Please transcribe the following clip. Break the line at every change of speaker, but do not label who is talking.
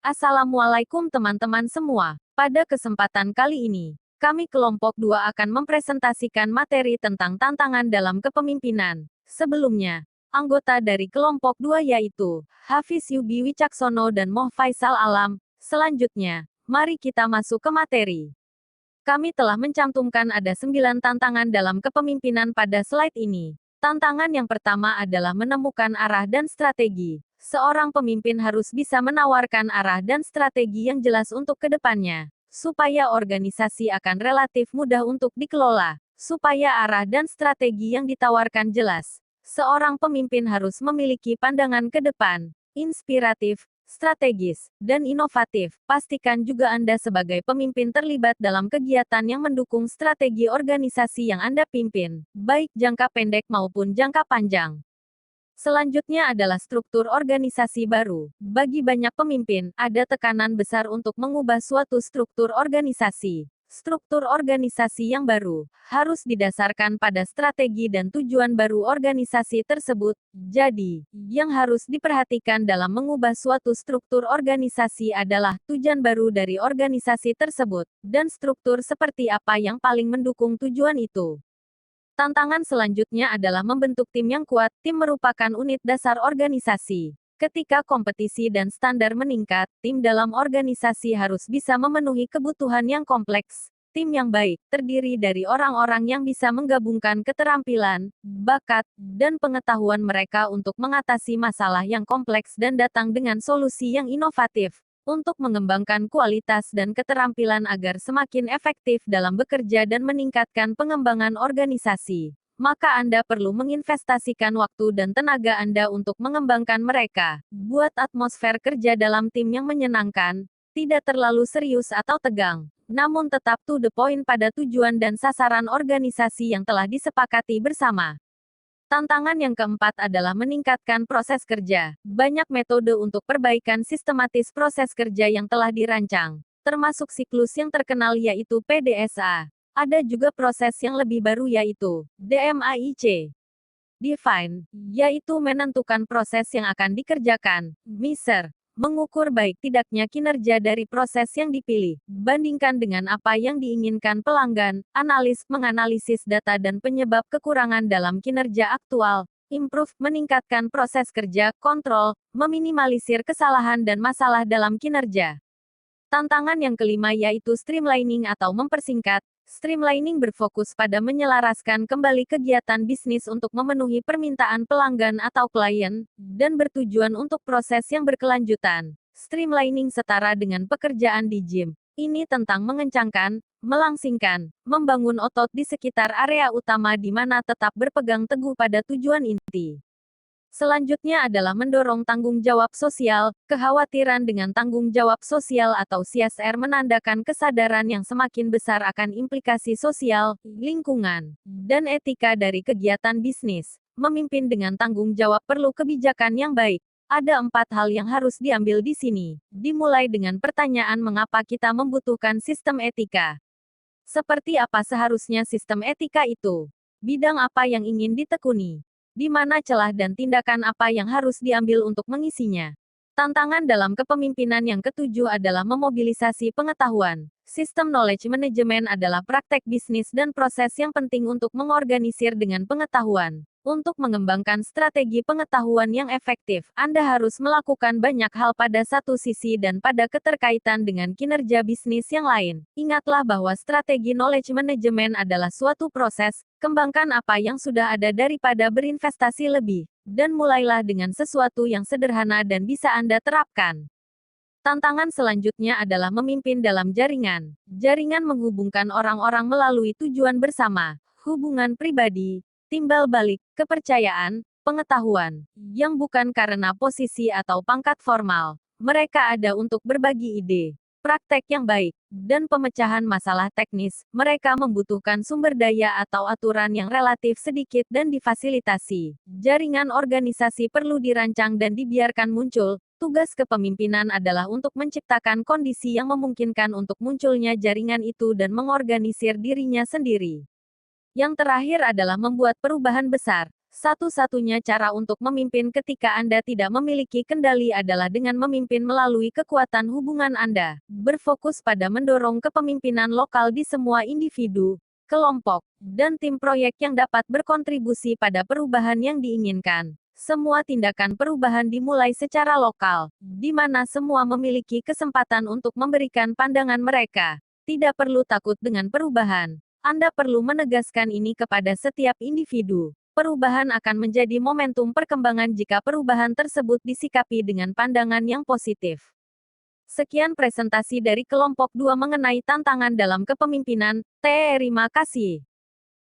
Assalamualaikum teman-teman semua. Pada kesempatan kali ini, kami kelompok 2 akan mempresentasikan materi tentang tantangan dalam kepemimpinan. Sebelumnya, anggota dari kelompok 2 yaitu Hafiz Yubi Wicaksono dan Moh Faisal Alam. Selanjutnya, mari kita masuk ke materi. Kami telah mencantumkan ada 9 tantangan dalam kepemimpinan pada slide ini. Tantangan yang pertama adalah menemukan arah dan strategi. Seorang pemimpin harus bisa menawarkan arah dan strategi yang jelas untuk ke depannya, supaya organisasi akan relatif mudah untuk dikelola. Supaya arah dan strategi yang ditawarkan jelas, seorang pemimpin harus memiliki pandangan ke depan, inspiratif, strategis, dan inovatif. Pastikan juga Anda sebagai pemimpin terlibat dalam kegiatan yang mendukung strategi organisasi yang Anda pimpin, baik jangka pendek maupun jangka panjang. Selanjutnya adalah struktur organisasi baru. Bagi banyak pemimpin, ada tekanan besar untuk mengubah suatu struktur organisasi. Struktur organisasi yang baru harus didasarkan pada strategi dan tujuan baru organisasi tersebut. Jadi, yang harus diperhatikan dalam mengubah suatu struktur organisasi adalah tujuan baru dari organisasi tersebut, dan struktur seperti apa yang paling mendukung tujuan itu. Tantangan selanjutnya adalah membentuk tim yang kuat. Tim merupakan unit dasar organisasi. Ketika kompetisi dan standar meningkat, tim dalam organisasi harus bisa memenuhi kebutuhan yang kompleks. Tim yang baik terdiri dari orang-orang yang bisa menggabungkan keterampilan, bakat, dan pengetahuan mereka untuk mengatasi masalah yang kompleks dan datang dengan solusi yang inovatif. Untuk mengembangkan kualitas dan keterampilan agar semakin efektif dalam bekerja dan meningkatkan pengembangan organisasi, maka Anda perlu menginvestasikan waktu dan tenaga Anda untuk mengembangkan mereka. Buat atmosfer kerja dalam tim yang menyenangkan, tidak terlalu serius atau tegang, namun tetap to the point pada tujuan dan sasaran organisasi yang telah disepakati bersama. Tantangan yang keempat adalah meningkatkan proses kerja. Banyak metode untuk perbaikan sistematis proses kerja yang telah dirancang, termasuk siklus yang terkenal yaitu PDSA. Ada juga proses yang lebih baru yaitu DMAIC. Define, yaitu menentukan proses yang akan dikerjakan. Measure, mengukur baik tidaknya kinerja dari proses yang dipilih, bandingkan dengan apa yang diinginkan pelanggan. Analis, menganalisis data dan penyebab kekurangan dalam kinerja aktual. Improve, meningkatkan proses kerja. Kontrol, meminimalisir kesalahan dan masalah dalam kinerja. Tantangan yang kelima yaitu streamlining atau mempersingkat. Streamlining berfokus pada menyelaraskan kembali kegiatan bisnis untuk memenuhi permintaan pelanggan atau klien, dan bertujuan untuk proses yang berkelanjutan. Streamlining setara dengan pekerjaan di gym. Ini tentang mengencangkan, melangsingkan, membangun otot di sekitar area utama di mana tetap berpegang teguh pada tujuan inti. Selanjutnya adalah mendorong tanggung jawab sosial. Kekhawatiran dengan tanggung jawab sosial atau CSR menandakan kesadaran yang semakin besar akan implikasi sosial, lingkungan, dan etika dari kegiatan bisnis. Memimpin dengan tanggung jawab perlu kebijakan yang baik. Ada 4 hal yang harus diambil di sini. Dimulai dengan pertanyaan mengapa kita membutuhkan sistem etika. Seperti apa seharusnya sistem etika itu? Bidang apa yang ingin ditekuni? Di mana celah dan tindakan apa yang harus diambil untuk mengisinya. Tantangan dalam kepemimpinan yang ketujuh adalah memobilisasi pengetahuan. Sistem knowledge management adalah praktek bisnis dan proses yang penting untuk mengorganisir dengan pengetahuan. Untuk mengembangkan strategi pengetahuan yang efektif, Anda harus melakukan banyak hal pada satu sisi dan pada keterkaitan dengan kinerja bisnis yang lain. Ingatlah bahwa strategi knowledge management adalah suatu proses. Kembangkan apa yang sudah ada daripada berinvestasi lebih, dan mulailah dengan sesuatu yang sederhana dan bisa Anda terapkan. Tantangan selanjutnya adalah memimpin dalam jaringan. Jaringan menghubungkan orang-orang melalui tujuan bersama, hubungan pribadi, timbal balik, kepercayaan, pengetahuan, yang bukan karena posisi atau pangkat formal. Mereka ada untuk berbagi ide, praktek yang baik, dan pemecahan masalah teknis. Mereka membutuhkan sumber daya atau aturan yang relatif sedikit dan difasilitasi. Jaringan organisasi perlu dirancang dan dibiarkan muncul. Tugas kepemimpinan adalah untuk menciptakan kondisi yang memungkinkan untuk munculnya jaringan itu dan mengorganisir dirinya sendiri. Yang terakhir adalah membuat perubahan besar. Satu-satunya cara untuk memimpin ketika Anda tidak memiliki kendali adalah dengan memimpin melalui kekuatan hubungan Anda. Berfokus pada mendorong kepemimpinan lokal di semua individu, kelompok, dan tim proyek yang dapat berkontribusi pada perubahan yang diinginkan. Semua tindakan perubahan dimulai secara lokal, di mana semua memiliki kesempatan untuk memberikan pandangan mereka. Tidak perlu takut dengan perubahan. Anda perlu menegaskan ini kepada setiap individu. Perubahan akan menjadi momentum perkembangan jika perubahan tersebut disikapi dengan pandangan yang positif. Sekian presentasi dari kelompok 2 mengenai tantangan dalam kepemimpinan. Terima kasih.